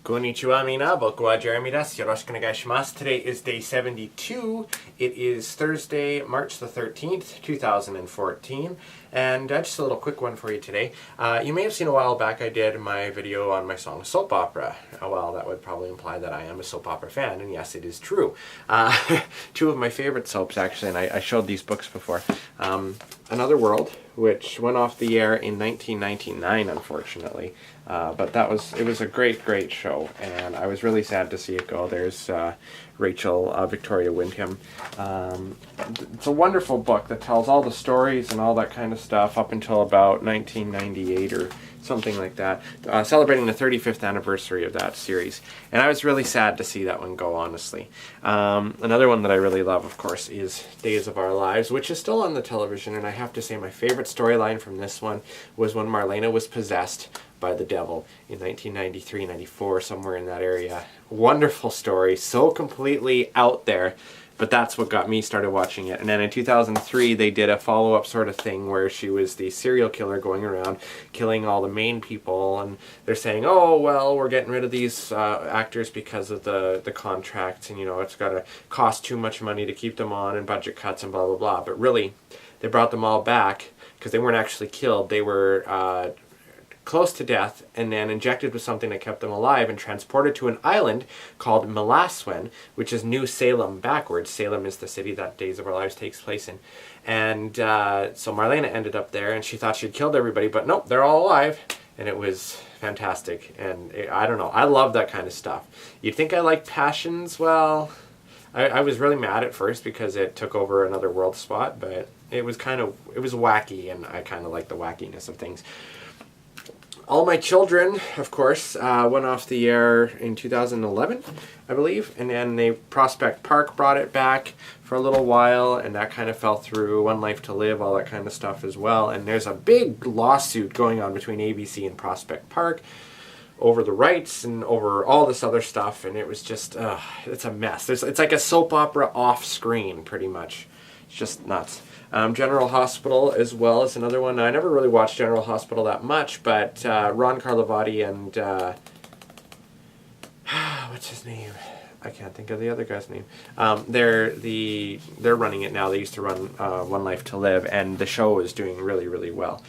Konnichiwa mina, boku wa Jeremy desu. Yoroshiku onegai shimasu. Today is day 72. It is Thursday, March the 13th, 2014. And just a little quick one for you today. You may have seen a while back I did my video on my song Soap Opera. Well, that would probably imply that I am a soap opera fan, and yes, it is true. Two of my favorite soaps, actually, and I showed these books before. Another World, which went off the air in 1999, unfortunately. But it was a great show, and I was really sad to see it go. There's Rachel Victoria Wyndham. It's a wonderful book that tells all the stories and all that kind of stuff up until about 1998 or something like that, celebrating the 35th anniversary of that series. And I was really sad to see that one go, honestly. Another one that I really love, of course, is Days of Our Lives, which is still on the television, and I have to say my favorite storyline from this one was when Marlena was possessed by the devil in 1993, 94, somewhere in that area. Wonderful story, so completely out there. But that's what got me started watching it. And then in 2003, they did a follow-up sort of thing where she was the serial killer going around killing all the main people. And they're saying, oh, well, we're getting rid of these actors because of the contracts. And, you know, it's got to cost too much money to keep them on and budget cuts and blah, blah, blah. But really, they brought them all back because they weren't actually killed. They were close to death and then injected with something that kept them alive and transported to an island called Melaswen, which is New Salem backwards. Salem is the city that Days of Our Lives takes place in. And so Marlena ended up there, and she thought she'd killed everybody, but nope, they're all alive. And it was fantastic. And I don't know, I love that kind of stuff. You'd think I like Passions. Well, I was really mad at first because it took over Another World spot, but it was wacky, and I kind of like the wackiness of things. All My Children, of course, went off the air in 2011, I believe, and then Prospect Park brought it back for a little while, and that kind of fell through. One Life to Live, all that kind of stuff as well. And there's a big lawsuit going on between ABC and Prospect Park over the rights and over all this other stuff, and it was just, it's a mess. It's like a soap opera off-screen, pretty much. It's just nuts. General Hospital as well is another one. I never really watched General Hospital that much, but Ron Carlivati and what's his name? I can't think of the other guy's name. They're running it now. They used to run One Life to Live, and the show is doing really well.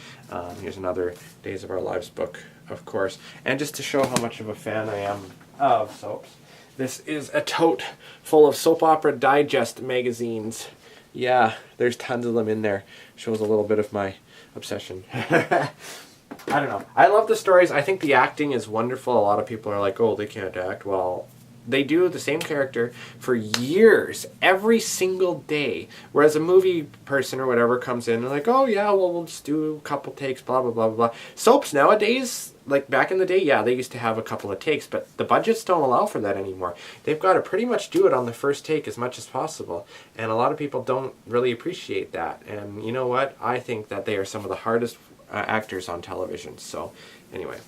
Here's another Days of Our Lives book, of course. And just to show how much of a fan I am of soaps, this is a tote full of Soap Opera Digest magazines. Yeah, there's tons of them in there. Shows a little bit of my obsession. I don't know. I love the stories. I think the acting is wonderful. A lot of people are like, oh, they can't act. Well, they do the same character for years, every single day. Whereas a movie person or whatever comes in and like, oh yeah, well, we'll just do a couple takes, blah, blah, blah, blah. Soaps nowadays, like back in the day, yeah, they used to have a couple of takes, but the budgets don't allow for that anymore. They've got to pretty much do it on the first take as much as possible. And a lot of people don't really appreciate that. And you know what? I think that they are some of the hardest actors on television. So anyway,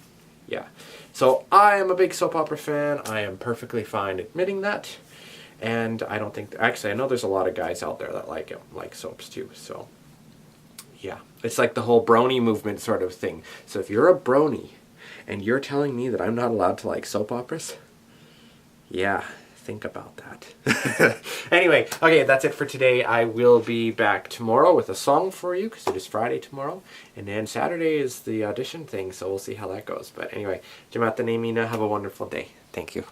yeah. So I am a big soap opera fan. I am perfectly fine admitting that. And I don't think, actually I know there's a lot of guys out there that like soaps too. So yeah, it's like the whole brony movement sort of thing. So if you're a brony and you're telling me that I'm not allowed to like soap operas, yeah, think about that. Anyway, okay, that's it for today. I will be back tomorrow with a song for you because it is Friday tomorrow. And then Saturday is the audition thing, so we'll see how that goes. But anyway, Jamata Namina, have a wonderful day. Thank you.